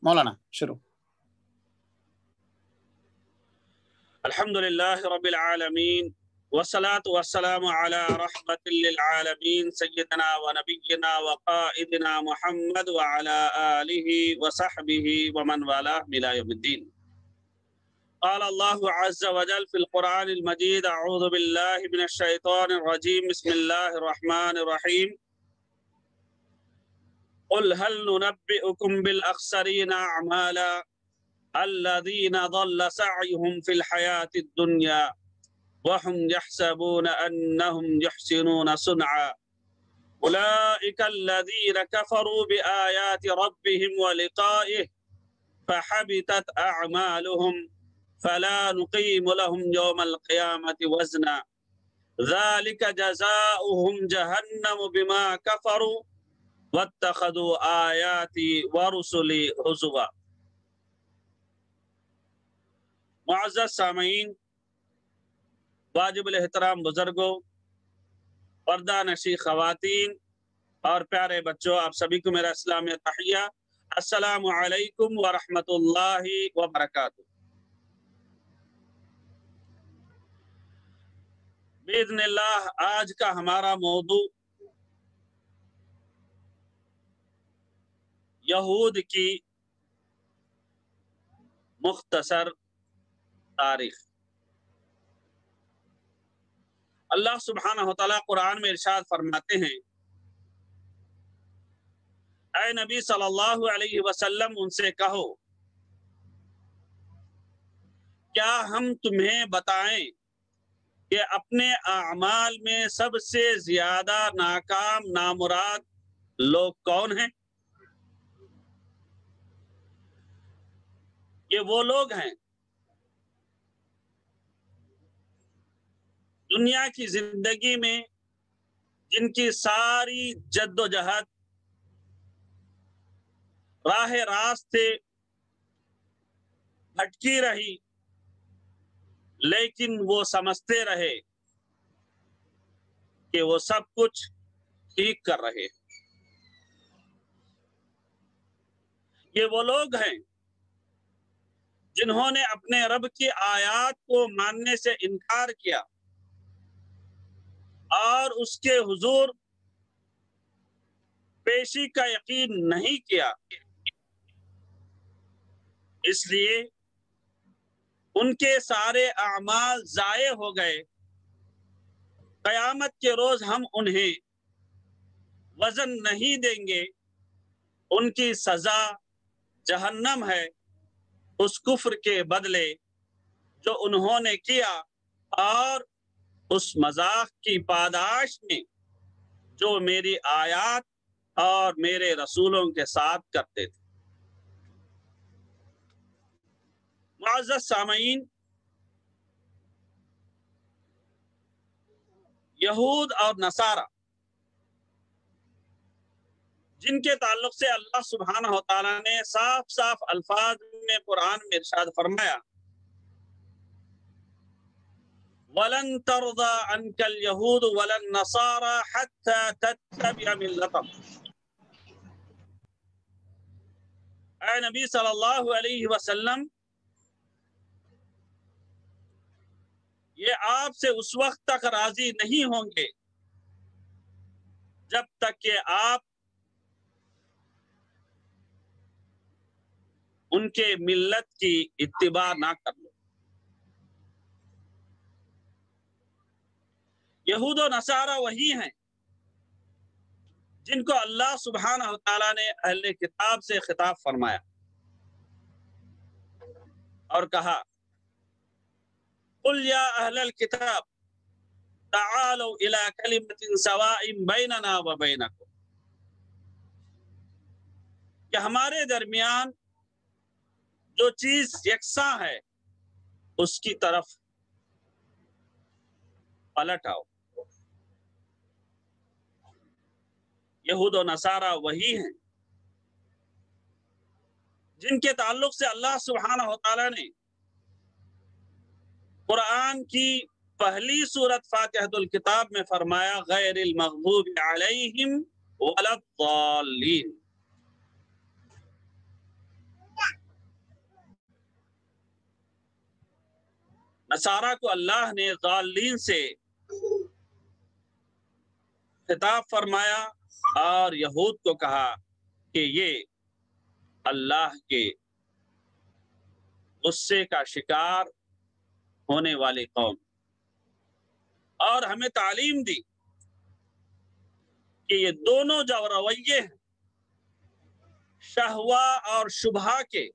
مولانا شروع. الحمدللہ رب العالمین والصلاة والسلام علی رحمت للعالمین سیدنا و نبینا و قائدنا محمد وعلى آلہ وصحبہ ومن والاہ بلا یوم الدین. قال اللہ عز وجل فی القرآن المجید اعوذ باللہ من الشیطان الرجیم بسم اللہ الرحمن الرحیم قل هل ننبئكم بالاخسرین اعمالا الذين ضل سعيهم في الحياة الدنيا وهم يحسبون أنهم يحسنون صنعا أولئك الذين كفروا بآيات ربهم ولقائه فحبطت أعمالهم فلا نقيم لهم يوم القيامة وزنا ذلك جزاؤهم جهنم بما كفروا واتخذوا آياتي ورسلي هزوا. معزز سامعین، واجب الاحترام بزرگوں، پردہ نشی خواتین اور پیارے بچوں، آپ سبھی کو میرا اسلامی تحیہ، السلام علیکم ورحمۃ اللہ وبرکاتہ. باذن اللہ آج کا ہمارا موضوع یہود کی مختصر تاریخ. اللہ سبحانہ وتعالی قرآن میں ارشاد فرماتے ہیں، اے نبی صلی اللہ علیہ وسلم ان سے کہو، کیا ہم تمہیں بتائیں کہ اپنے اعمال میں سب سے زیادہ ناکام نامراد لوگ کون ہیں؟ یہ وہ لوگ ہیں دنیا کی زندگی میں جن کی ساری جد و جہد راہ راست سے بھٹکی رہی، لیکن وہ سمجھتے رہے کہ وہ سب کچھ ٹھیک کر رہے ہیں. یہ وہ لوگ ہیں جنہوں نے اپنے رب کی آیات کو ماننے سے انکار کیا اور اس کے حضور پیشی کا یقین نہیں کیا. اس لیے ان کے سارے اعمال ضائع ہو گئے. قیامت کے روز ہم انہیں وزن نہیں دیں گے. ان کی سزا جہنم ہے اس کفر کے بدلے جو انہوں نے کیا اور اس مذاق کی پاداش میں جو میری آیات اور میرے رسولوں کے ساتھ کرتے تھے. معزز سامعین، یہود اور نصارہ جن کے تعلق سے اللہ سبحانہ و تعالیٰ نے صاف صاف الفاظ میں قرآن میں ارشاد فرمایا، وَلَن تَرْضَى عَنْكَ الْيَهُودُ وَلَا النَّصَارَى حَتَّى تَتَّبِعَ مِلَّتَهُمْ. اے نبی صلی اللہ علیہ وسلم، یہ آپ سے اس وقت تک راضی نہیں ہوں گے جب تک کہ آپ ان کے ملت کی اتباع نہ کر لو. یہود و نصارہ وہی ہیں جن کو اللہ سبحانہ و تعالیٰ نے اہل کتاب سے خطاب فرمایا اور کہا، قل یا اہل الکتاب تعالوا الى کلمۃ سواء بیننا وبینکم، کہ ہمارے درمیان جو چیز یکساں ہے اس کی طرف پلٹ آؤ. یہود و نصارہ وہی ہیں جن کے تعلق سے اللہ سبحانہ و تعالیٰ نے قرآن کی پہلی سورت فاتحۃ الکتاب میں فرمایا، غیر المغضوب علیہم ولا الضالین. نصارہ کو اللہ نے ضالین سے خطاب فرمایا اور یہود کو کہا کہ یہ اللہ کے غصے کا شکار ہونے والی قوم، اور ہمیں تعلیم دی کہ یہ دونوں جو رویے ہیں شہوہ اور شبہہ کے،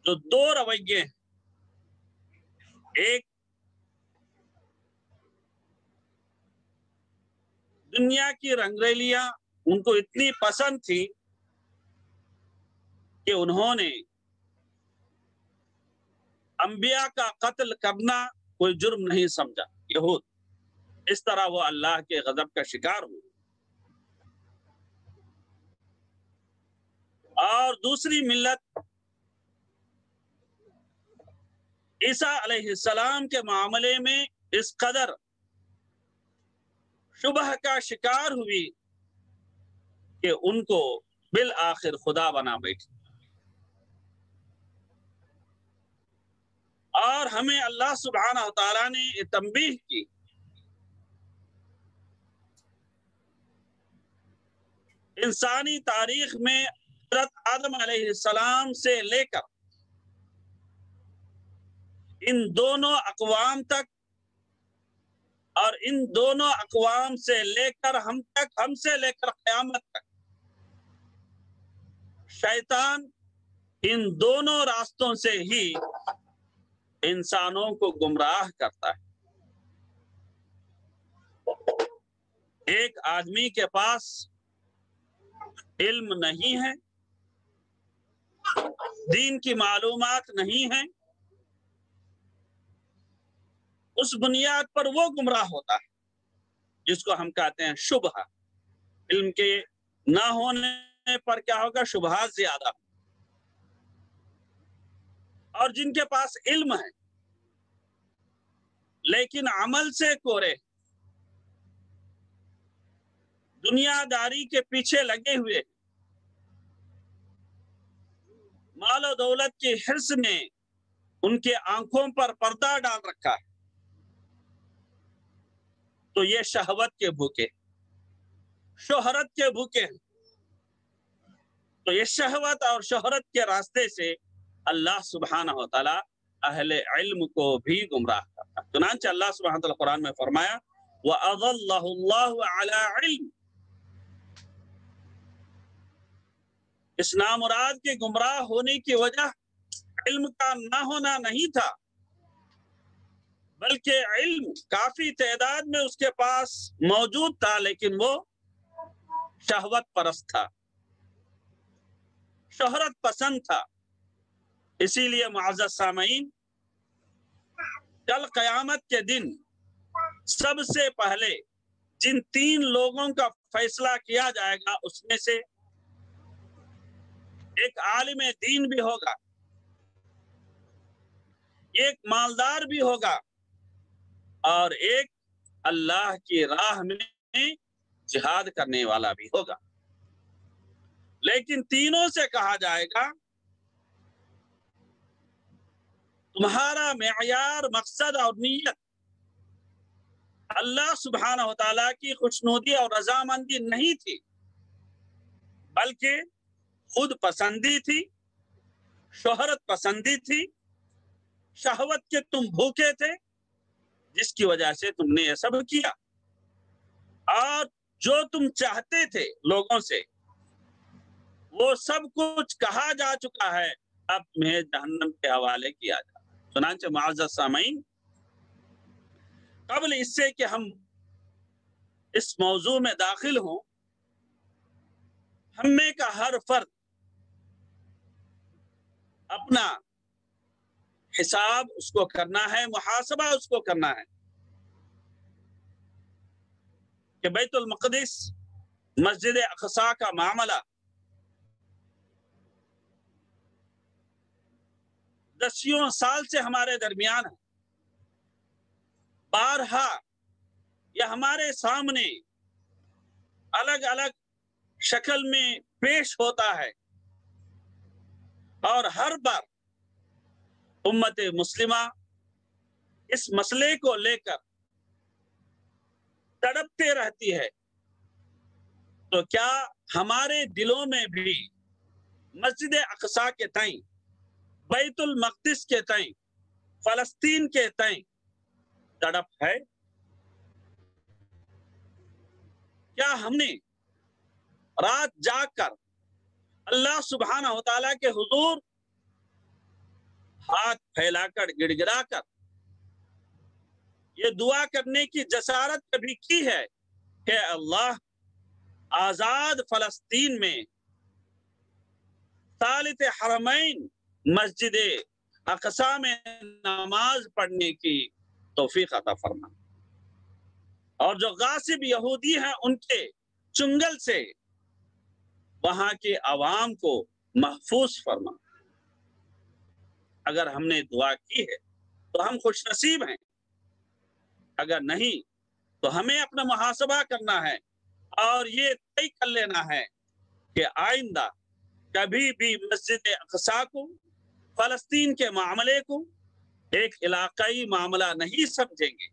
جو دو رویے ہیں، ایک دنیا کی رنگریلیاں ان کو اتنی پسند تھی کہ انہوں نے انبیاء کا قتل کرنا کوئی جرم نہیں سمجھا، یہود۔ اس طرح وہ اللہ کے غضب کا شکار ہوئے۔ اور دوسری ملت عیسیٰ علیہ السلام کے معاملے میں اس قدر شبہ کا شکار ہوئی کہ ان کو بالآخر خدا بنا بیٹھی۔ اور ہمیں اللہ سبحانہ وتعالیٰ نے یہ تنبیہ کی انسانی تاریخ میں حضرت آدم علیہ السلام سے لے کر ان دونوں اقوام تک، اور ان دونوں اقوام سے لے کر ہم تک، ہم سے لے کر قیامت تک، شیطان ان دونوں راستوں سے ہی انسانوں کو گمراہ کرتا ہے۔ ایک آدمی کے پاس علم نہیں ہے، دین کی معلومات نہیں ہیں، اس بنیاد پر وہ گمراہ ہوتا ہے جس کو ہم کہتے ہیں شبہ۔ علم کے نہ ہونے پر کیا ہوگا؟ شبہات زیادہ۔ اور جن کے پاس علم ہے لیکن عمل سے کورے، دنیا داری کے پیچھے لگے ہوئے، مال و دولت کی حرص نے ان کے آنکھوں پر پردہ ڈال رکھا ہے، تو یہ شہوت کے بھوکے، شہرت کے بھوکے ہیں۔ تو یہ شہوت اور شہرت کے راستے سے اللہ سبحانہ وتعالی اہل علم کو بھی گمراہ کرتا ہے۔ چنانچہ اللہ سبحانہ وتعالی قرآن میں فرمایا وَأَضَلَّهُ اللَّهُ عَلَىٰ عِلْمٍ، اس نامراد کے گمراہ ہونے کی وجہ علم کا نہ ہونا نہیں تھا، بلکہ علم کافی تعداد میں اس کے پاس موجود تھا، لیکن وہ شہوت پرست تھا، شہرت پسند تھا۔ اسی لیے معزز سامعین، کل قیامت کے دن سب سے پہلے جن تین لوگوں کا فیصلہ کیا جائے گا اس میں سے ایک عالم دین بھی ہوگا، ایک مالدار بھی ہوگا، اور ایک اللہ کی راہ میں جہاد کرنے والا بھی ہوگا۔ لیکن تینوں سے کہا جائے گا تمہارا معیار، مقصد اور نیت اللہ سبحانہ وتعالیٰ کی خوشنودی اور رضامندی نہیں تھی، بلکہ خود پسندی تھی، شہرت پسندی تھی، شہوت کے تم بھوکے تھے، جس کی وجہ سے تم نے یہ سب کیا۔ اور جو تم چاہتے تھے لوگوں سے وہ سب کچھ کہا جا چکا ہے، اب تمہیں جہنم کے حوالے کیا جائے۔ چنانچہ معزز سامعین، قبل اس سے کہ ہم اس موضوع میں داخل ہوں، ہم میں کا ہر فرد اپنا حساب اس کو کرنا ہے، محاسبہ اس کو کرنا ہے کہ بیت المقدس، مسجد اقصی کا معاملہ دسیوں سال سے ہمارے درمیان ہے، بارہا یہ ہمارے سامنے الگ الگ شکل میں پیش ہوتا ہے، اور ہر بار امت مسلمہ اس مسئلے کو لے کر تڑپتے رہتی ہے، تو کیا ہمارے دلوں میں بھی مسجد اقصی کے تئیں، بیت المقدس کے تئیں، فلسطین کے تئیں تڑپ ہے؟ کیا ہم نے رات جاگ کر اللہ سبحانہ و تعالیٰ کے حضور ہاتھ پھیلا کر گڑ گڑا کر یہ دعا کرنے کی جسارت کبھی کی ہے کہ اللہ آزاد فلسطین میں ثالث حرمین مسجد اقصی میں نماز پڑھنے کی توفیق عطا فرما، اور جو غاصب یہودی ہیں ان کے چنگل سے وہاں کے عوام کو محفوظ فرما۔ اگر ہم نے دعا کی ہے تو ہم خوش نصیب ہیں، اگر نہیں تو ہمیں اپنا محاسبہ کرنا ہے اور یہ طے کر لینا ہے کہ آئندہ کبھی بھی مسجد اقصی کو، فلسطین کے معاملے کو ایک علاقائی معاملہ نہیں سمجھیں گے،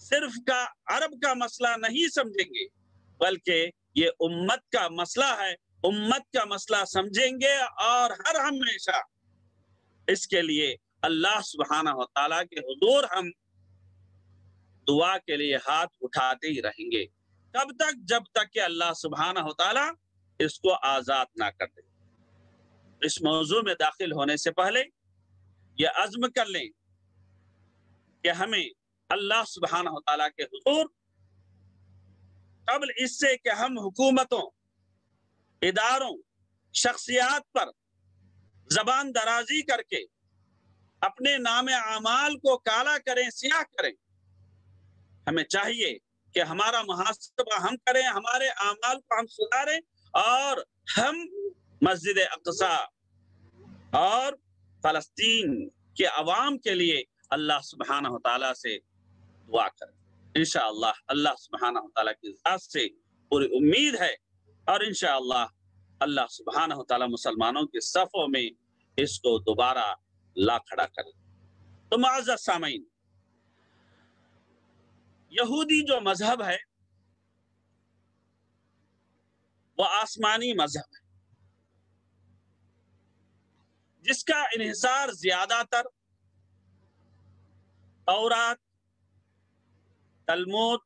صرف کا عرب کا مسئلہ نہیں سمجھیں گے، بلکہ یہ امت کا مسئلہ ہے، امت کا مسئلہ سمجھیں گے، اور ہر ہمیشہ اس کے لیے اللہ سبحانہ و تعالیٰ کے حضور ہم دعا کے لیے ہاتھ اٹھاتے ہی رہیں گے، کب تک؟ جب تک کہ اللہ سبحانہ و تعالیٰ اس کو آزاد نہ کر دے۔ اس موضوع میں داخل ہونے سے پہلے یہ عزم کر لیں کہ ہمیں اللہ سبحانہ و تعالیٰ کے حضور قبل اس سے کہ ہم حکومتوں، اداروں، شخصیات پر زبان درازی کر کے اپنے نام اعمال کو کالا کریں، سیاہ کریں، ہمیں چاہیے کہ ہمارا محاسبہ ہم کریں، ہمارے اعمال کو ہم سدھاریں، اور ہم مسجد اقصی اور فلسطین کے عوام کے لیے اللہ سبحانہ و تعالیٰ سے دعا کریں۔ انشاءاللہ اللہ سبحانہ و تعالیٰ کی ذات سے پوری امید ہے، اور انشاءاللہ اللہ سبحانہ و تعالیٰ مسلمانوں کے صفوں میں اس کو دوبارہ لا کھڑا کرے۔ تو معزز سامعین، یہودی جو مذہب ہے وہ آسمانی مذہب ہے، جس کا انحصار زیادہ تر تورات، تلمود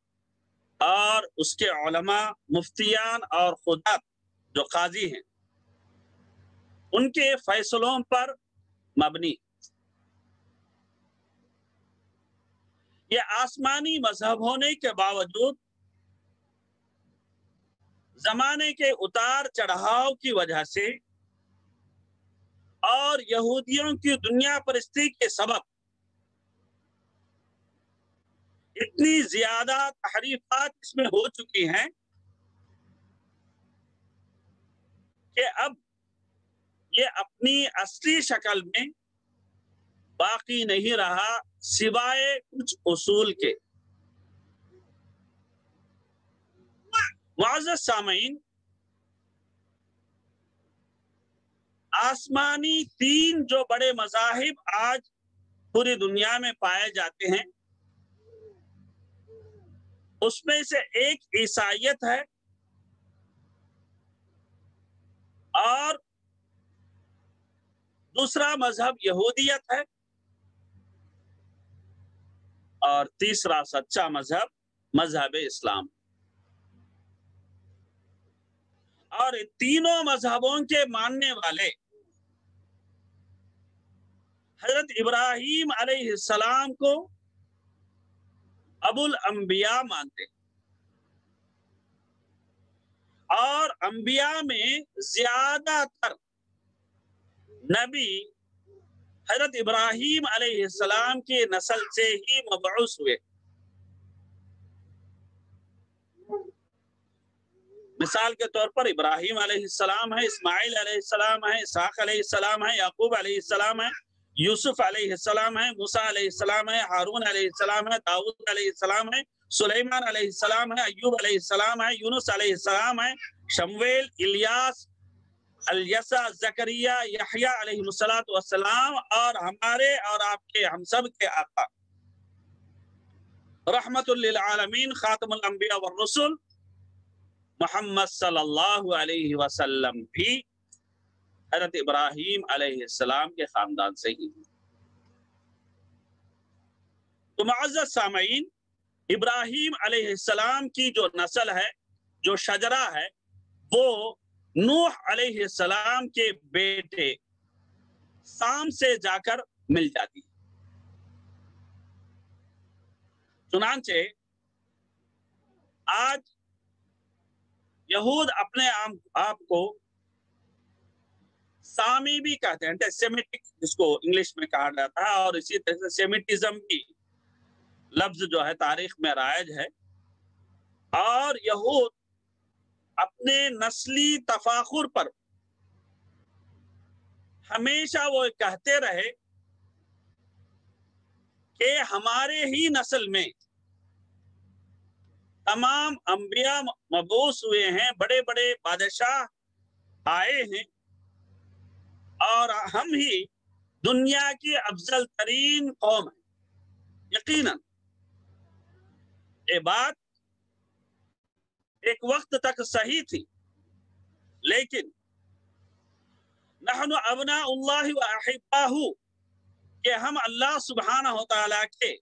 اور اس کے علماء، مفتیان اور خدات جو قاضی ہیں ان کے فیصلوں پر مبنی۔ یہ آسمانی مذہب ہونے کے باوجود زمانے کے اتار چڑھاؤ کی وجہ سے اور یہودیوں کی دنیا پرستی کے سبب اتنی زیادہ تحریفات اس میں ہو چکی ہیں کہ اب یہ اپنی اصلی شکل میں باقی نہیں رہا سوائے کچھ اصول کے۔ معزز سامعین، آسمانی تین جو بڑے مذاہب آج پوری دنیا میں پائے جاتے ہیں، اس میں سے ایک عیسائیت ہے اور دوسرا مذہب یہودیت ہے، اور تیسرا سچا مذہب مذہب اسلام۔ اور تینوں مذہبوں کے ماننے والے حضرت ابراہیم علیہ السلام کو ابو الانبیاء مانتے، اور انبیاء میں زیادہ تر نبی حضرت ابراہیم علیہ السلام کی نسل سے ہی مبعوث ہوئے۔ مثال کے طور پر ابراہیم علیہ السلام ہے، اسماعیل علیہ السلام ہے، اسحاق علیہ السلام ہے، یعقوب علیہ السلام ہے، یوسف علیہ السلام ہے، موسیٰ علیہ السلام ہے، ہارون علیہ السلام ہے، داؤد علیہ السلام ہے، سلیمان علیہ السلام ہے، ایوب علیہ السلام ہے، یونس علیہ السلام ہے، شمویل، الیاس، الیسع، زکریا، یحییٰ علیہ السلام، اور ہمارے اور آپ کے ہم سب کے آقا رحمت للعالمین خاتم الانبیاء والرسل محمد صلی اللہ علیہ وسلم بھی حضرت ابراہیم علیہ السلام کے خاندان سے ہی. تو معزز سامعین، ابراہیم علیہ السلام کی جو نسل ہے، جو شجرہ ہے، وہ نوح علیہ السلام کے بیٹے سام سے جا کر مل جاتی ہے. چنانچہ آج یہود اپنے آپ کو سامی بھی کہتے ہیں، سیمیٹک جس کو انگلش میں کہا جاتا ہے، اور اسی طرح سے سیمیٹزم کی لفظ جو ہے تاریخ میں رائج ہے. اور یہود اپنے نسلی تفاخر پر ہمیشہ وہ کہتے رہے کہ ہمارے ہی نسل میں تمام انبیاء مبعوث ہوئے ہیں، بڑے بڑے بادشاہ آئے ہیں، اور ہم ہی دنیا کی افضل ترین قوم ہے. یقیناً یہ بات ایک وقت تک صحیح تھی، لیکن نحن ابناء اللہ و احباہ، کہ ہم اللہ سبحانہ و تعالیٰ کے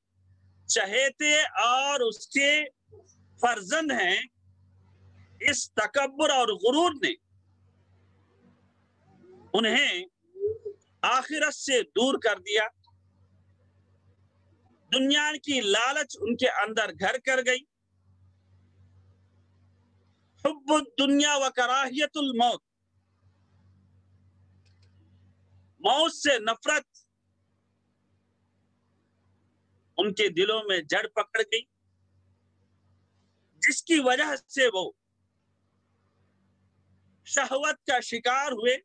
چہیتے اور اس کے فرزند ہیں، اس تکبر اور غرور نے انہیں آخرت سے دور کر دیا. دنیا کی لالچ ان کے اندر گھر کر گئی. حب الدنیا و کراہیت الموت، موت سے نفرت ان کے دلوں میں جڑ پکڑ گئی، جس کی وجہ سے وہ شہوت کا شکار ہوئے.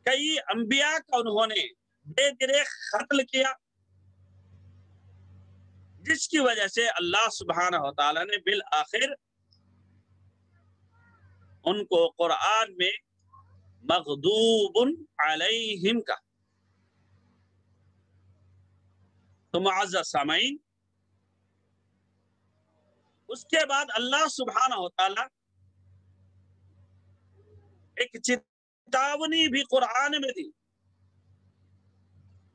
کئی انبیاء کا انہوں نے بے دریغ قتل کیا، جس کی وجہ سے اللہ سبحانہ و تعالیٰ نے بالآخر ان کو قرآن میں مغضوب علیہم کا. تو معزز سامعین، اس کے بعد اللہ سبحانہ و تعالیٰ ایک چتاونی بھی قرآن میں دی.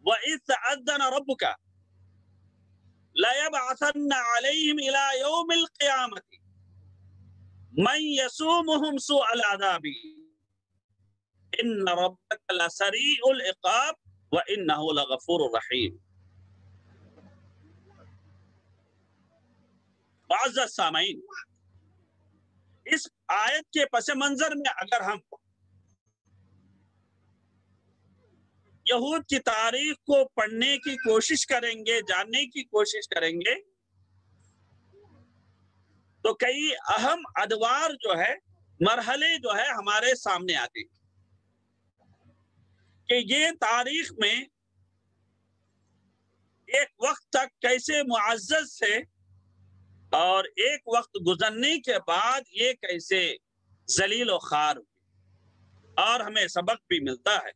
وَإِذْ تَأَذَّنَ رَبُّكَ لَيَبْعَثَنَّ عَلَيْهِمْ إِلَى يَوْمِ الْقِيَامَةِ مَنْ يَسُومُهُمْ سُوءَ الْعَذَابِ إِنَّ رَبَّكَ لَسَرِيعُ الْعِقَابِ وَإِنَّهُ لَغَفُورٌ رَحِيمٌ. معزز سامعین، اس آیت کے پس منظر میں اگر ہم یہود کی تاریخ کو پڑھنے کی کوشش کریں گے، جاننے کی کوشش کریں گے، تو کئی اہم ادوار جو ہے، مرحلے جو ہے ہمارے سامنے آتے ہیں کہ یہ تاریخ میں ایک وقت تک کیسے معزز تھے، اور ایک وقت گزرنے کے بعد یہ کیسے ذلیل و خوار ہوئے. اور ہمیں سبق بھی ملتا ہے،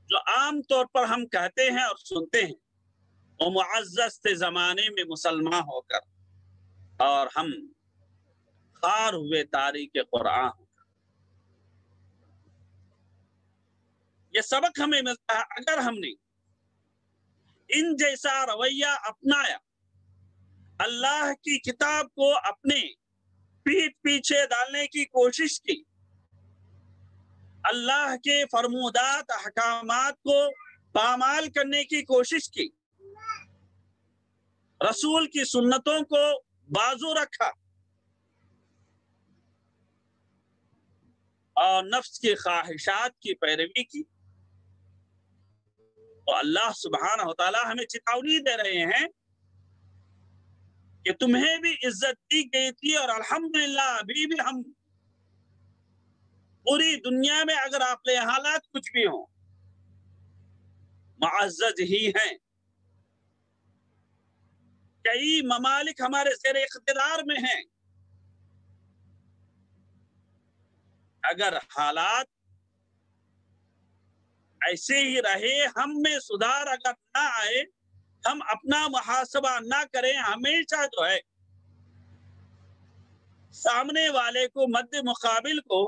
جو عام طور پر ہم کہتے ہیں اور سنتے ہیں، وہ معزز تھے زمانے میں مسلمان ہو کر، اور ہم خوار ہوئے تاریخ قرآن. یہ سبق ہمیں ملتا ہے اگر ہم نے ان جیسا رویہ اپنایا، اللہ کی کتاب کو اپنے پیٹھ پیچھے ڈالنے کی کوشش کی، اللہ کے فرمودات احکامات کو پامال کرنے کی کوشش کی، رسول کی سنتوں کو بازو رکھا، اور نفس کی خواہشات کی پیروی کی، تو اللہ سبحانہ و تعالیٰ ہمیں چتاونی دے رہے ہیں کہ تمہیں بھی عزت دی گئی تھی، اور الحمدللہ ابھی بھی ہم پوری دنیا میں اگر آپ کے حالات کچھ بھی ہوں، معزز ہی ہیں. کئی ممالک ہمارے زیر اقتدار میں ہیں، اگر حالات ایسے ہی رہے، ہم میں سدھار اگر نہ آئے، ہم اپنا محاسبہ نہ کریں، ہمیشہ جو ہے سامنے والے کو مد مقابل کو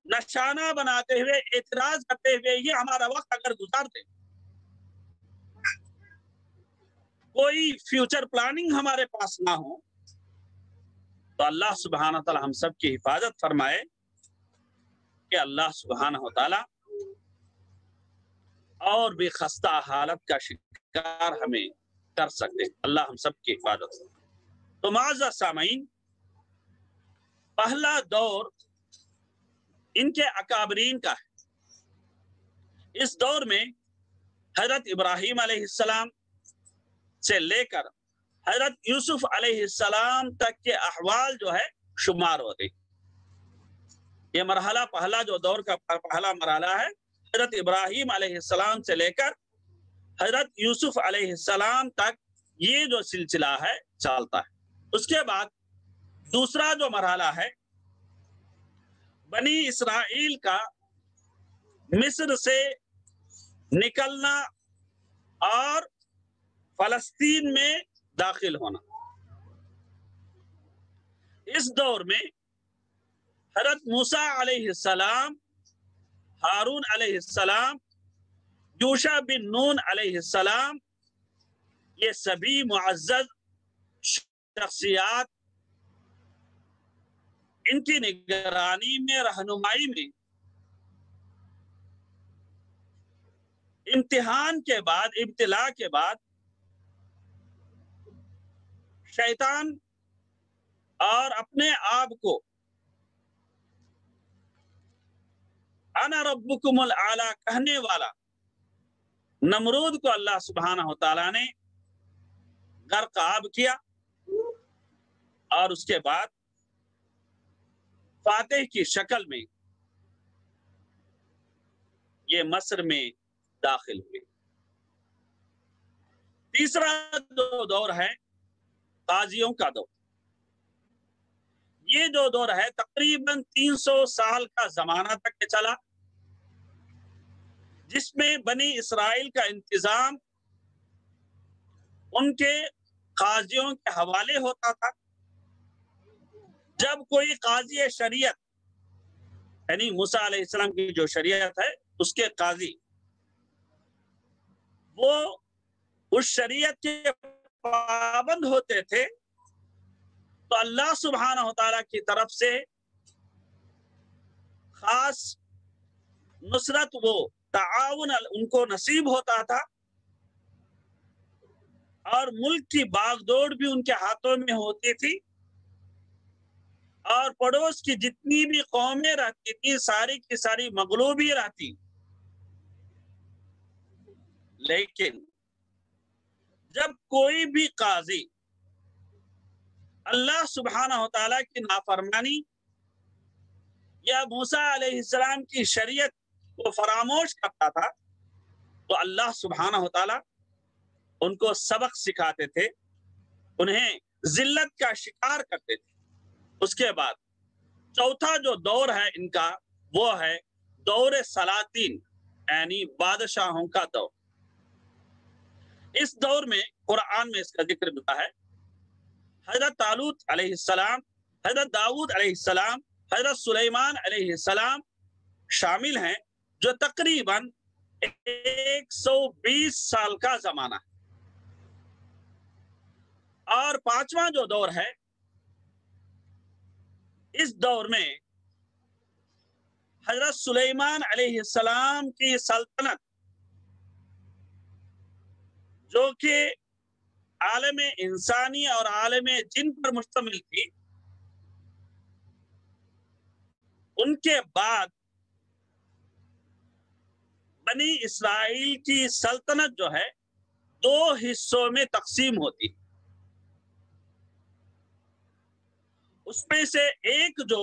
نشانہ بناتے ہوئے اعتراض کرتے ہوئے یہ ہمارا وقت اگر گزارتے، کوئی فیوچر پلاننگ ہمارے پاس نہ ہو، تو اللہ سبحانہ تعالی ہم سب کی حفاظت فرمائے کہ اللہ سبحانہ تعالی اور بھی خستہ حالت کا شکار ہمیں کر سکتے، اللہ ہم سب کی حفاظت۔ تو معزز سامعین، پہلا دور ان کے اکابرین کا ہے۔ اس دور میں حضرت ابراہیم علیہ السلام سے لے کر حضرت یوسف علیہ السلام تک کے احوال جو ہے شمار ہوتے۔ یہ مرحلہ پہلا جو دور کا پہلا مرحلہ ہے، حضرت ابراہیم علیہ السلام سے لے کر حضرت یوسف علیہ السلام تک یہ جو سلسلہ ہے چلتا ہے۔ اس کے بعد دوسرا جو مرحلہ ہے بنی اسرائیل کا مصر سے نکلنا اور فلسطین میں داخل ہونا۔ اس دور میں حضرت موسیٰ علیہ السلام، ہارون علیہ السلام، یوشع بن نون علیہ السلام، یہ سبھی معزز شخصیات ان کی نگرانی میں، رہنمائی میں امتحان کے بعد، ابتلا کے بعد شیطان اور اپنے آپ کو انا ربکم الاعلی کہنے والا نمرود کو اللہ سبحانہ تعالیٰ نے غرقاب کیا، اور اس کے بعد فاتح کی شکل میں یہ مصر میں داخل ہوئے۔ تیسرا جو دور ہے قاضیوں کا دور۔ یہ جو دور ہے تقریباً 300 سال کا زمانہ تک چلا، جس میں بنی اسرائیل کا انتظام ان کے قاضیوں کے حوالے ہوتا تھا۔ جب کوئی قاضی شریعت، یعنی موسیٰ علیہ السلام کی جو شریعت ہے اس کے قاضی، وہ اس شریعت کے پابند ہوتے تھے تو اللہ سبحانہ تعالیٰ کی طرف سے خاص نصرت، وہ تعاون ان کو نصیب ہوتا تھا، اور ملک کی باغ دوڑ بھی ان کے ہاتھوں میں ہوتی تھی، اور پڑوس کی جتنی بھی قومیں رہتی تھی ساری کی ساری مغلوبی رہتی۔ لیکن جب کوئی بھی قاضی اللہ سبحانہ تعالیٰ کی نافرمانی یا موسیٰ علیہ السلام کی شریعت کو فراموش کرتا تھا تو اللہ سبحانہ تعالیٰ ان کو سبق سکھاتے تھے، انہیں ذلت کا شکار کرتے تھے۔ اس کے بعد چوتھا جو دور ہے ان کا، وہ ہے دور سلاطین، یعنی بادشاہوں کا دور۔ اس دور میں قرآن میں اس کا ذکر ملتا ہے۔ حضرت طالوت علیہ السلام، حضرت داؤد علیہ السلام، حضرت سلیمان علیہ السلام شامل ہیں، جو تقریباً 120 سال کا زمانہ ہے۔ اور پانچواں جو دور ہے، اس دور میں حضرت سلیمان علیہ السلام کی سلطنت، جو کہ عالم انسانی اور عالم جن پر مشتمل تھی، ان کے بعد بنی اسرائیل کی سلطنت جو ہے 2 حصوں میں تقسیم ہوتی۔ اس میں سے ایک جو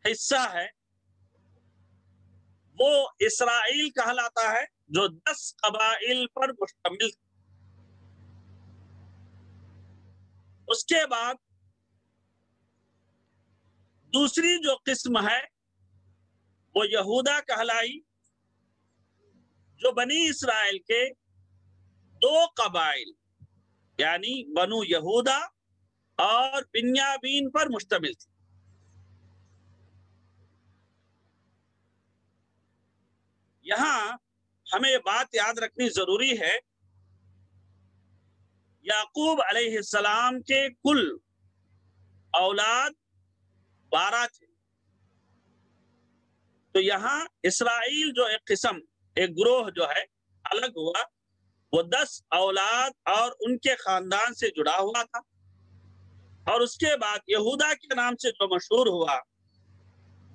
حصہ ہے وہ اسرائیل کہلاتا ہے، جو 10 قبائل پر مشتمل۔ اس کے بعد دوسری جو قسم ہے وہ یہودا کہلائی، جو بنی اسرائیل کے دو قبائل یعنی بنو یہودا اور بنیامین پر مشتمل تھی۔ یہاں ہمیں یہ بات یاد رکھنی ضروری ہے، یعقوب علیہ السلام کے کل اولاد 12 تھے، تو یہاں اسرائیل جو ایک قسم، ایک گروہ جو ہے الگ ہوا، وہ 10 اولاد اور ان کے خاندان سے جڑا ہوا تھا، اور اس کے بعد یہودا کے نام سے جو مشہور ہوا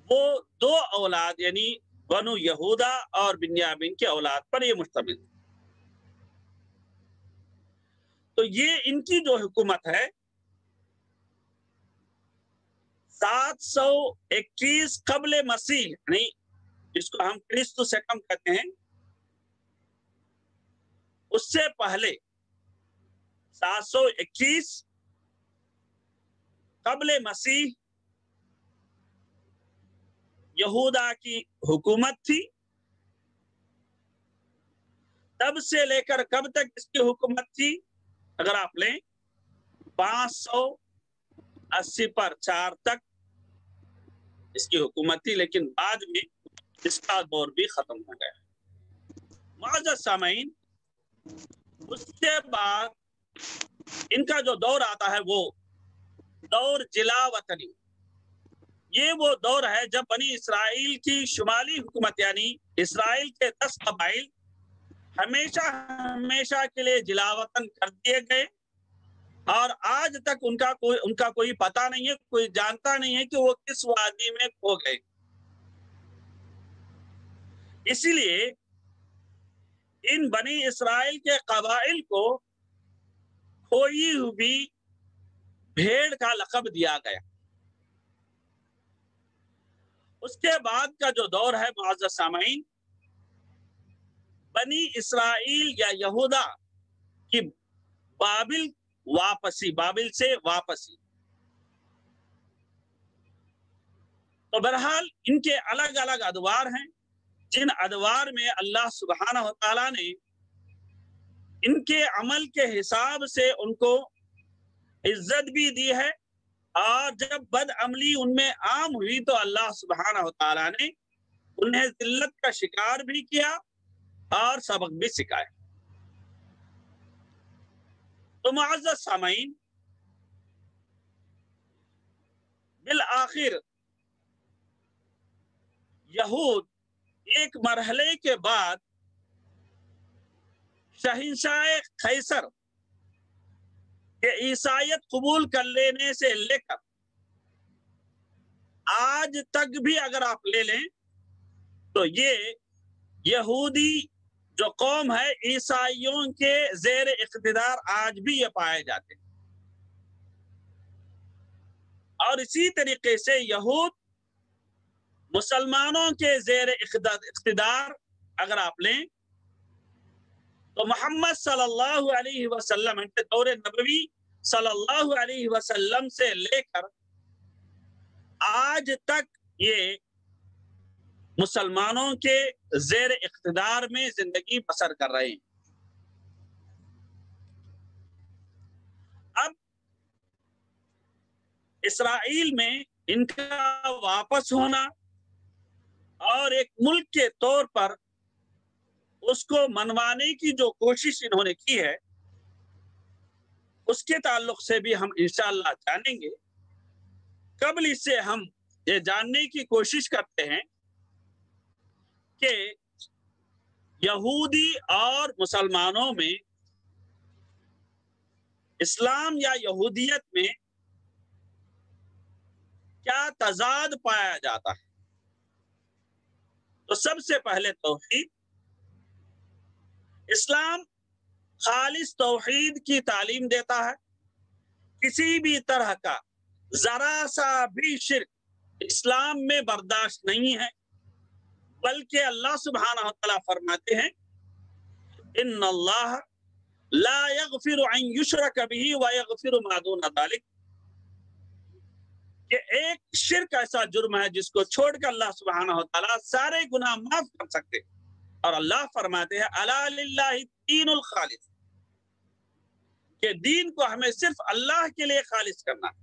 وہ 2 اولاد یعنی بنو یہودا اور بنیامین کے اولاد پر یہ مشتمل ہے۔ تو یہ ان کی جو حکومت ہے 721 قبل مسیح، یعنی جس کو ہم کرسط سے کم کہتے ہیں، اس سے پہلے 721 قبل مسیح یہودا کی حکومت تھی۔ تب سے لے کر کب تک اس کی حکومت تھی؟ اگر آپ لیں 580 پر 4 تک اس کی حکومت تھی، لیکن بعد میں اس کا دور بھی ختم ہو گیا۔ معزز سامعین، اس کے بعد ان کا جو دور آتا ہے وہ دور جلا وطنی۔ یہ وہ دور ہے جب بنی اسرائیل کی شمالی حکومت یعنی اسرائیل کے 10 قبائل ہمیشہ کے لیے جلا وطن کر دیے گئے، اور آج تک ان کا کوئی پتہ نہیں ہے، کوئی جانتا نہیں ہے کہ وہ کس وادی میں کھو گئے۔ اسی لیے ان بنی اسرائیل کے قبائل کو کھوئی ہوئی بھیڑ کا لقب دیا گیا۔ اس کے بعد کا جو دور ہے معزز سامعین، بنی اسرائیل یا یہودا کی بابل سے واپسی۔ تو بہرحال ان کے الگ الگ ادوار ہیں، جن ادوار میں اللہ سبحانہ و تعالیٰ نے ان کے عمل کے حساب سے ان کو عزت بھی دی ہے، اور جب بد عملی ان میں عام ہوئی تو اللہ سبحانہ و تعالیٰ نے انہیں ذلت کا شکار بھی کیا اور سبق بھی سکھایا۔ تو معزز سامعین، بالآخر یہود ایک مرحلے کے بعد شہنشاہ قیصر کہ عیسائیت قبول کر لینے سے لے کر آج تک بھی اگر آپ لے لیں تو یہ یہودی جو قوم ہے عیسائیوں کے زیر اقتدار آج بھی یہ پائے جاتے ہیں، اور اسی طریقے سے یہود مسلمانوں کے زیر اقتدار اگر آپ لیں تو محمد صلی اللہ علیہ وسلم دور نبوی صلی اللہ علیہ وسلم سے لے کر آج تک یہ مسلمانوں کے زیر اقتدار میں زندگی بسر کر رہے ہیں۔ اب اسرائیل میں ان کا واپس ہونا اور ایک ملک کے طور پر اس کو منوانے کی جو کوشش انہوں نے کی ہے، اس کے تعلق سے بھی ہم انشاءاللہ جانیں گے۔ قبل اس سے ہم یہ جاننے کی کوشش کرتے ہیں کہ یہودی اور مسلمانوں میں، اسلام یا یہودیت میں کیا تضاد پایا جاتا ہے۔ تو سب سے پہلے توحید۔ اسلام خالص توحید کی تعلیم دیتا ہے، کسی بھی طرح کا ذرا سا بھی شرک اسلام میں برداشت نہیں ہے، بلکہ اللہ سبحانہ وتعالی فرماتے ہیں ان اللہ لا یغفر ان یشرک بہ ویغفر ما دون ذلک، کہ ایک شرک ایسا جرم ہے جس کو چھوڑ کر اللہ سبحانہ وتعالی سارے گناہ معاف کر سکتے، اور اللہ فرماتے ہیں الا للہ الدین الخالص، کہ دین کو ہمیں صرف اللہ کے لیے خالص کرنا ہے۔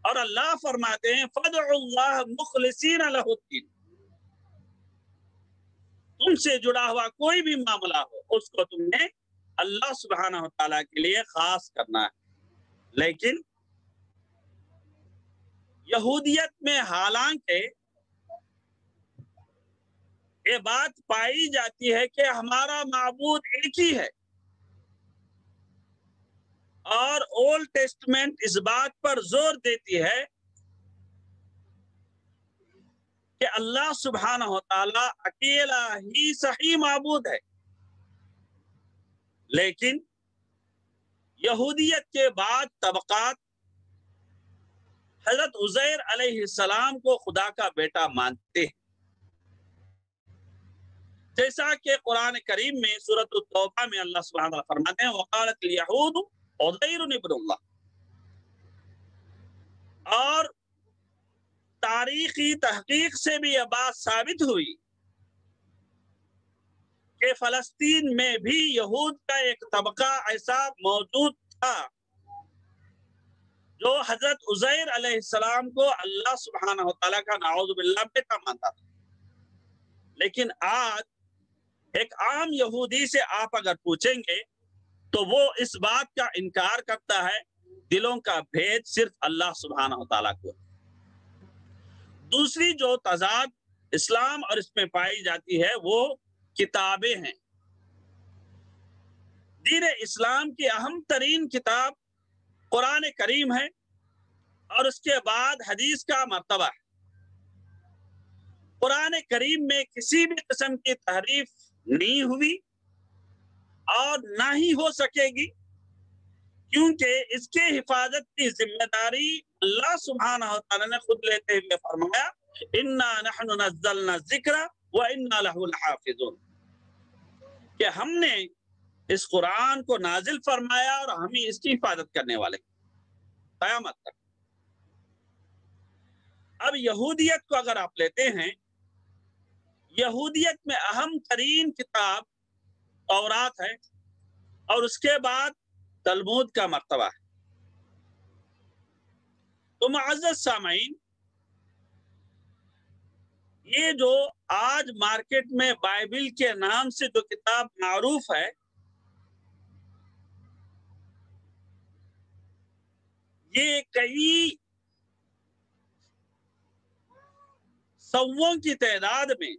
اور اللہ فرماتے ہیں فدعوا اللہ مخلصین لہ الدین، تم سے جڑا ہوا کوئی بھی معاملہ ہو اس کو تم نے اللہ سبحانہ و تعالیٰ کے لیے خاص کرنا ہے۔ لیکن یہودیت میں حالانکہ یہ بات پائی جاتی ہے کہ ہمارا معبود ایک ہی ہے، اور اولڈ ٹیسٹمنٹ اس بات پر زور دیتی ہے کہ اللہ سبحانہ و تعالیٰ اکیلا ہی صحیح معبود ہے، لیکن یہودیت کے بعد طبقات حضرت عزیر علیہ السلام کو خدا کا بیٹا مانتے ہیں، جیسا کہ قرآن کریم میں سورۃ التوبہ میں اللہ سبحانہ وتعالی فرماتے ہیں وقالت الیہود عزیر ابن اللہ، اور تاریخی تحقیق سے بھی یہ بات ثابت ہوئی کہ فلسطین میں بھی یہود کا ایک طبقہ ایسا موجود تھا جو حضرت عزیر علیہ السلام کو اللہ سبحانہ و تعالیٰ کا نعوذ باللہ بیٹا مانتا تھا۔ لیکن آج ایک عام یہودی سے آپ اگر پوچھیں گے تو وہ اس بات کا انکار کرتا ہے، دلوں کا بھید صرف اللہ سبحانہ و تعالیٰ کو۔ دوسری جو تضاد اسلام اور اس میں پائی جاتی ہے وہ کتابیں ہیں۔ دین اسلام کی اہم ترین کتاب قرآن کریم ہے، اور اس کے بعد حدیث کا مرتبہ ہے۔ قرآن کریم میں کسی بھی قسم کی تحریف نہیں ہوئی اور نہ ہی ہو سکے گی، کیونکہ اس کے حفاظت کی ذمہ داری اللہ سبحانہ و تعالیٰ نے خود لیتے ہوئے فرمایا انا نحن نزلنا الذکر وانا لہ لحافظون، کہ ہم نے اس قرآن کو نازل فرمایا اور ہم ہی اس کی حفاظت کرنے والے قیامت تک۔ اب یہودیت کو اگر آپ لیتے ہیں، یہودیت میں اہم ترین کتاب تورات ہے، اور اس کے بعد تلمود کا مرتبہ ہے۔ تو معزز سامعین، یہ جو آج مارکیٹ میں بائبل کے نام سے جو کتاب معروف ہے، یہ کئی سووں کی تعداد میں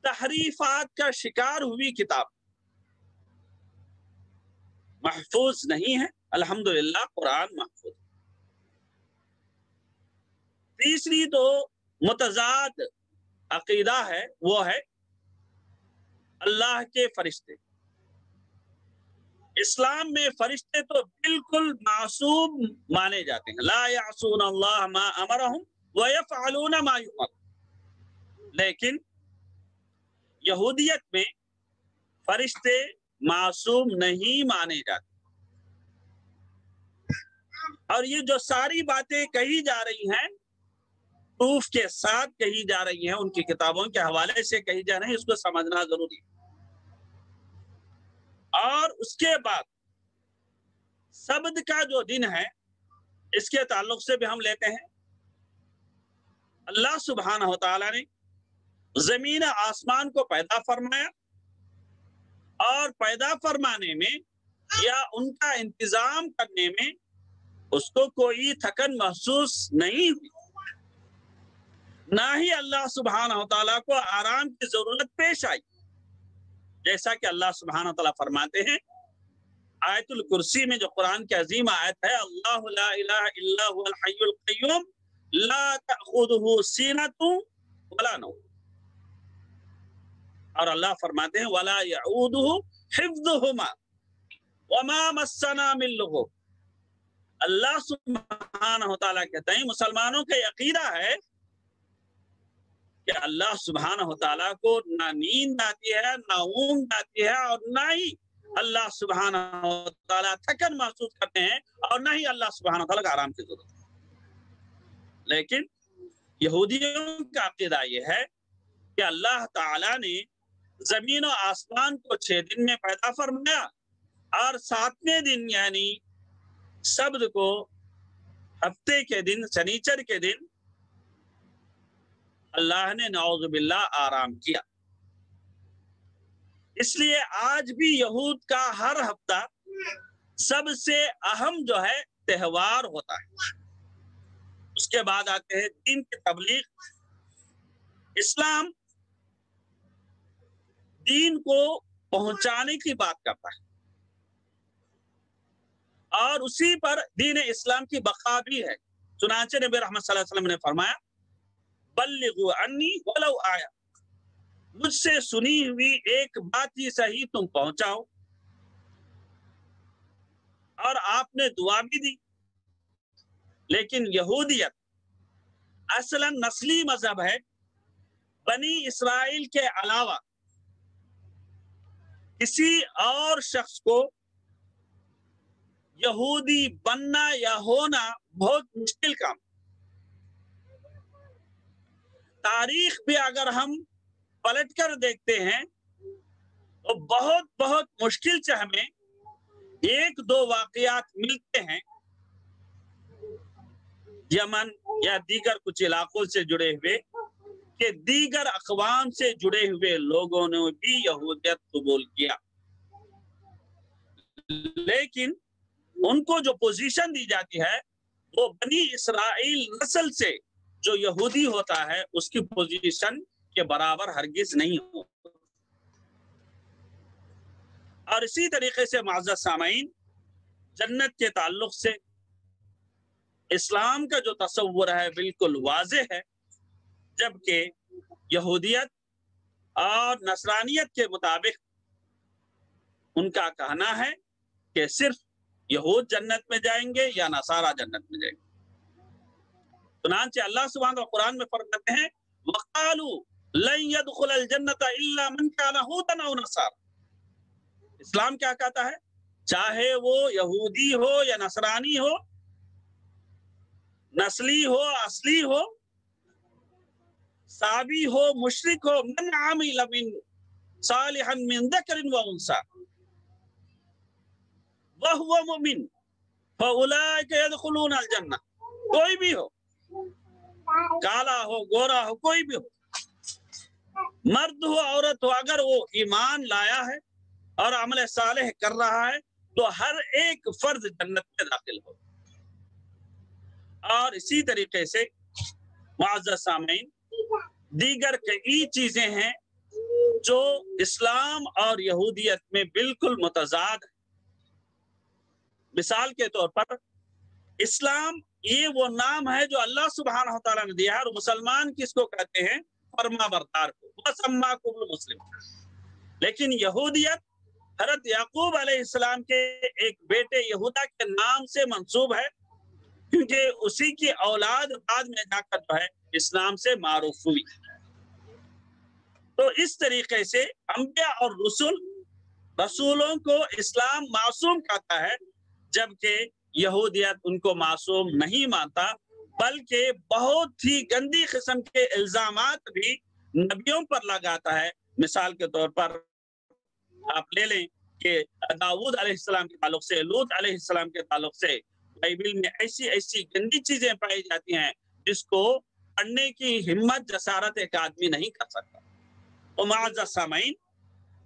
تحریفات کا شکار ہوئی کتاب، محفوظ نہیں ہے۔ الحمدللہ قرآن محفوظ۔ تیسری تو متضاد عقیدہ ہے، وہ ہے اللہ کے فرشتے۔ اسلام میں فرشتے تو بالکل معصوم مانے جاتے ہیں، لا یعصون اللہ ما امرہم ویفعلون ما یؤمر، لیکن یہودیت میں فرشتے معصوم نہیں مانے جاتے۔ اور یہ جو ساری باتیں کہی جا رہی ہیں پروف کے ساتھ کہی جا رہی ہیں، ان کی کتابوں کے حوالے سے کہی جا رہی ہیں، اس کو سمجھنا ضروری ہے۔ اور اس کے بعد سبت کا جو دن ہے، اس کے تعلق سے بھی ہم لیتے ہیں، اللہ سبحانہ و تعالیٰ نے زمین آسمان کو پیدا فرمایا، اور پیدا فرمانے میں یا ان کا انتظام کرنے میں اس کو کوئی تھکن محسوس نہیں ہوئی، نہ ہی اللہ سبحانہ و تعالیٰ کو آرام کی ضرورت پیش آئی، جیسا کہ اللہ سبحانہ و تعالیٰ فرماتے ہیں آیت الکرسی میں جو قرآن کی عظیم آیت ہے، اللہ لا الہ الا هو الحی القیوم لا تأخذہ سینۃ ولا نوم، اور اللہ فرماتے ہیں ولا یعودہ حفظہما وما مسنا من لغوب۔ اللہ سبحانہ و تعالیٰ کہتے ہیں مسلمانوں کا عقیدہ ہے کہ اللہ سبحانہ و تعالیٰ کو نہ نیند آتی ہے، نہ اونگ آتی ہے، اور نہ ہی اللہ سبحانہ و تعالیٰ تھکن محسوس کرتے ہیں، اور نہ ہی اللہ سبحانہ و تعالیٰ کا آرام کی ضرورت ہے۔ لیکن یہودیوں کا عقیدہ یہ ہے کہ اللہ تعالیٰ نے زمین و آسمان کو 6 دن میں پیدا فرمایا اور 7ویں دن یعنی سبت کو ہفتے کے دن شنیچر کے دن اللہ نے نعوذ باللہ آرام کیا۔ اس لیے آج بھی یہود کا ہر ہفتہ سب سے اہم جو ہے تہوار ہوتا ہے۔ اس کے بعد آتے ہیں دین کی تبلیغ۔ اسلام دین کو پہنچانے کی بات کرتا ہے اور اسی پر دین اسلام کی بقا بھی ہے۔ چنانچہ نبی رحمت صلی اللہ علیہ وسلم نے فرمایا بلغوا عنی ولو آیا، مجھ سے سنی ہوئی ایک بات ہی صحیح تم پہنچاؤ۔ اور آپ نے دعا بھی دی۔ لیکن یہودیت اصلاً نسلی مذہب ہے۔ بنی اسرائیل کے علاوہ کسی اور شخص کو یہودی بننا یا ہونا بہت مشکل کام۔ تاریخ بھی اگر ہم پلٹ کر دیکھتے ہیں تو بہت مشکل سے ہمیں 1-2 واقعات ملتے ہیں یمن یا دیگر کچھ علاقوں سے جڑے ہوئے کہ دیگر اقوام سے جڑے ہوئے لوگوں نے بھی یہودیت قبول کیا، لیکن ان کو جو پوزیشن دی جاتی ہے وہ بنی اسرائیل نسل سے جو یہودی ہوتا ہے اس کی پوزیشن کے برابر ہرگز نہیں ہو۔ اور اسی طریقے سے معزز سامعین، جنت کے تعلق سے اسلام کا جو تصور ہے بالکل واضح ہے، جبکہ یہودیت اور نصرانیت کے مطابق ان کا کہنا ہے کہ صرف یہود جنت میں جائیں گے یا نصارہ جنت میں جائیں گے۔ چنانچہ اللہ سبحانہ قرآن میں فرماتے ہیں وَقَالُوا لَن يَدْخُلَ الْجَنَّةَ إِلَّا مَنْ كَانَ هُودًا أَوْ نَصَارًا۔ اسلام کیا کہتا ہے؟ چاہے وہ یہودی ہو یا نصرانی ہو، نسلی ہو، اصلی ہو، صابی ہو، مشرک ہو، من عمل من صالحا من ذکر و انثى وهو مؤمن فاولئک يدخلون الجنہ۔ کوئی بھی ہو، کالا ہو، گورا ہو، کوئی بھی ہو، مرد ہو، عورت ہو، اگر وہ ایمان لایا ہے اور عمل صالح کر رہا ہے تو ہر ایک فرد جنت میں داخل ہو۔ اور اسی طریقے سے معزز سامعین، دیگر کئی چیزیں ہیں جو اسلام اور یہودیت میں بالکل متضاد ہیں۔ مثال کے طور پر اسلام یہ وہ نام ہے جو اللہ سبحانہ و تعالیٰ نے دیا ہے، اور مسلمان کس کو کہتے ہیں؟ فرما بردار کو، وَسَمَّاكُمُ الْمُسْلِمُونَ۔ لیکن یہودیت حضرت یعقوب علیہ السلام کے ایک بیٹے یہودا کے نام سے منسوب ہے، کیونکہ اسی کی اولاد بعد میں جا کر جو ہے اسلام سے معروف ہوئی۔ تو اس طریقے سے انبیاء اور رسولوں کو اسلام معصوم کہتا ہے، جبکہ یہودیت ان کو معصوم نہیں مانتا، بلکہ بہت ہی گندی قسم کے الزامات بھی نبیوں پر لگاتا ہے۔ مثال کے طور پر آپ لے لیں کہ داؤد علیہ السلام کے تعلق سے، لوط علیہ السلام کے تعلق سے بائبل میں ایسی گندی چیزیں پائی جاتی ہیں جس کو پڑھنے کی ہمت جسارت ایک آدمی نہیں کر سکتا۔ تو معزز سامعین،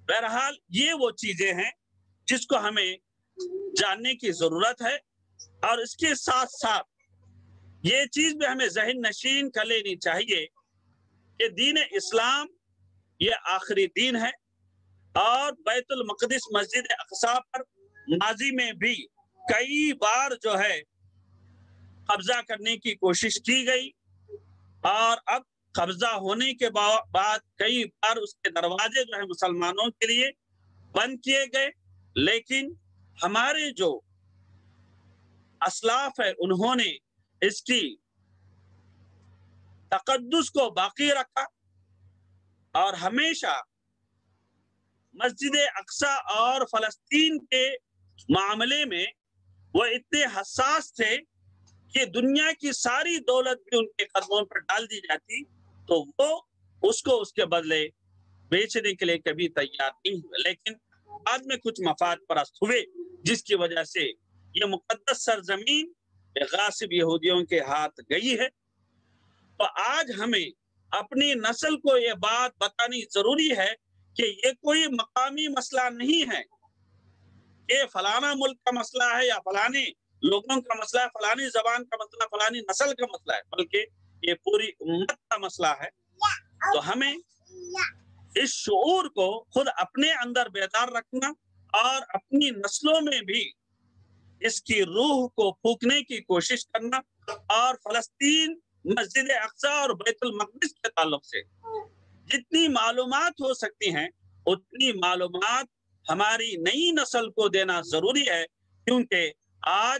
بہرحال یہ وہ چیزیں ہیں جس کو ہمیں جاننے کی ضرورت ہے، اور اس کے ساتھ ساتھ یہ چیز بھی ہمیں ذہن نشین کر لینی چاہیے کہ دین اسلام یہ آخری دین ہے، اور بیت المقدس مسجد اقصی پر ماضی میں بھی کئی بار جو ہے قبضہ کرنے کی کوشش کی گئی، اور اب قبضہ ہونے کے بعد کئی بار اس کے دروازے جو ہے مسلمانوں کے لیے بند کیے گئے، لیکن ہمارے جو اسلاف ہے انہوں نے اس کی تقدس کو باقی رکھا، اور ہمیشہ مسجد اقصی اور فلسطین کے معاملے میں وہ اتنے حساس تھے کہ دنیا کی ساری دولت بھی ان کے قدموں پر ڈال دی جاتی تو وہ اس کو اس کے بدلے بیچنے کے لیے کبھی تیار نہیں ہوئے، لیکن بعد میں کچھ مفاد پرست ہوئے جس کی وجہ سے یہ مقدس سرزمین غاصب یہودیوں کے ہاتھ گئی ہے۔ تو آج ہمیں اپنی نسل کو یہ بات بتانی ضروری ہے کہ یہ کوئی مقامی مسئلہ نہیں ہے کہ فلانا ملک کا مسئلہ ہے یا فلانے لوگوں کا مسئلہ ہے، فلانی زبان کا مسئلہ، فلانی نسل کا مسئلہ ہے، بلکہ یہ پوری امت کا مسئلہ ہے۔ تو ہمیں اس شعور کو خود اپنے اندر بیدار رکھنا اور اپنی نسلوں میں بھی اس کی روح کو پھونکنے کی کوشش کرنا، اور فلسطین، مسجد اقصی اور بیت المقدس کے تعلق سے جتنی معلومات ہو سکتی ہیں اتنی معلومات ہماری نئی نسل کو دینا ضروری ہے، کیونکہ آج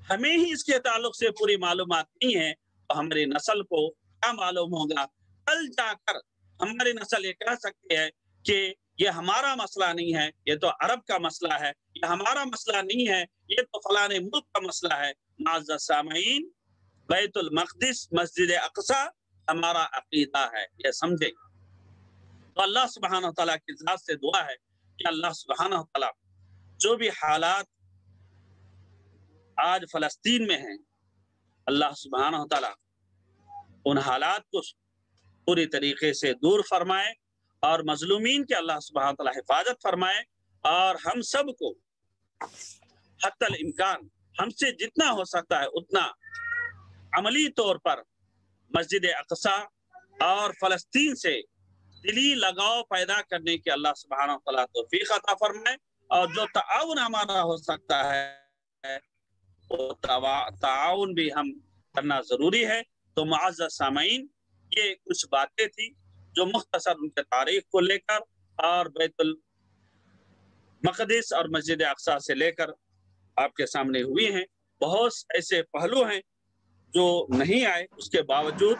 ہمیں ہی اس کے تعلق سے پوری معلومات نہیں ہے تو ہماری نسل کو کیا معلوم ہوگا؟ کل جا کر ہماری نسل یہ کہہ سکتی ہے کہ یہ ہمارا مسئلہ نہیں ہے، یہ تو عرب کا مسئلہ ہے، یہ ہمارا مسئلہ نہیں ہے، یہ تو فلانے ملک کا مسئلہ ہے۔ معزز سامعین، بیت المقدس، مسجد اقصی ہمارا عقیدہ ہے، یہ سمجھے۔ تو اللہ سبحانہ تعالیٰ کی ذات سے دعا ہے کہ اللہ سبحانہ تعالیٰ جو بھی حالات آج فلسطین میں ہیں، اللہ سبحانہ تعالیٰ ان حالات کو پوری طریقے سے دور فرمائے اور مظلومین کے اللہ سبحانہ تعالیٰ حفاظت فرمائے، اور ہم سب کو حتی الامکان ہم سے جتنا ہو سکتا ہے اتنا عملی طور پر مسجد اقصی اور فلسطین سے دلی لگاؤ پیدا کرنے کے اللہ سبحانہ تعالیٰ توفیق عطا فرمائے، اور جو تعاون ہمارا ہو سکتا ہے وہ تعاون بھی ہم کرنا ضروری ہے۔ تو معزز سامعین، یہ کچھ باتیں تھی جو مختصر ان کے تاریخ کو لے کر اور بیت المقدس اور مسجد اقصی سے لے کر آپ کے سامنے ہوئی ہیں۔ بہت ایسے پہلو ہیں جو نہیں آئے، اس کے باوجود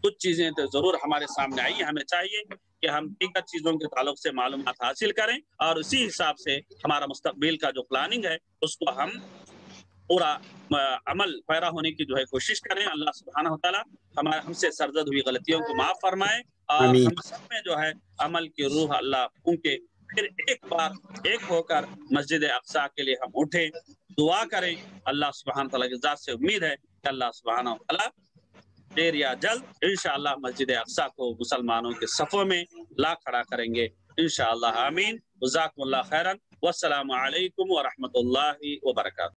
کچھ چیزیں تو ضرور ہمارے سامنے آئی ہیں۔ ہمیں چاہیے کہ ہم دیگر چیزوں کے تعلق سے معلومات حاصل کریں اور اسی حساب سے ہمارا مستقبل کا جو پلاننگ ہے اس کو ہم پورا عمل پیرا ہونے کی کوشش کریں۔ اللہ سبحانہ تعالیٰ ہم سے سرزد ہوئی غلطیوں کو معاف فرمائے، اور ہم سب میں عمل کی روح اللہ پھونکے، پھر ایک بار ایک ہو کر مسجد اقصی کے لیے ہم اٹھیں، دعا کریں۔ اللہ سبحانہ تعالیٰ کی ذات سے امید ہے کہ اللہ سبحانہ تعالیٰ دیر یا جلد انشاءاللہ مسجد اقصی کو مسلمانوں کے صفوں میں لا کھڑا کریں گے انشاءاللہ۔ آمین۔ جزاکم اللہ خیرا، والسلام علیکم ورحمۃ اللہ وبرکاتہ۔